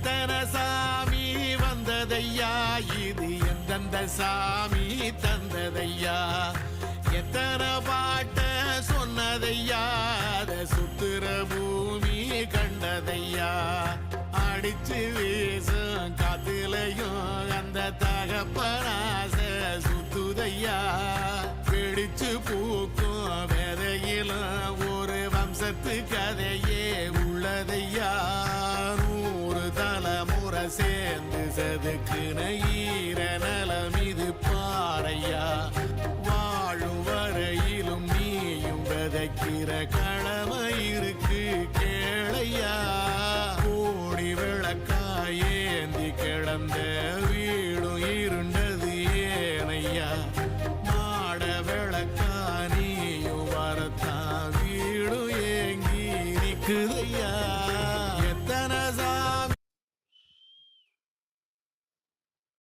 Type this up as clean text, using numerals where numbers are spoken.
எத்தனை சாமி வந்ததையா, இது எந்தெந்த சாமி தந்ததையா, எத்தனை பாட்ட சொன்னதையா, அத சுத்துற பூமி கண்டதையா, அடிச்சு வீசும் காத்துலையும் அந்த தகப்பனாச சுத்துதையா, பிடிச்சு பூக்கும் வேதையிலும் ஒரு வம்சத்து கதையே உள்ளதையா, 100 தலைமுறை சேர்ந்து செதுக்குன ஈர நலம் இது பாறையா, வாழும் வரையிலும் நீயும் விதைக்கிற கடமை இருக்கு கேளையா, கோடி விளக்காயேந்தி கிடந்த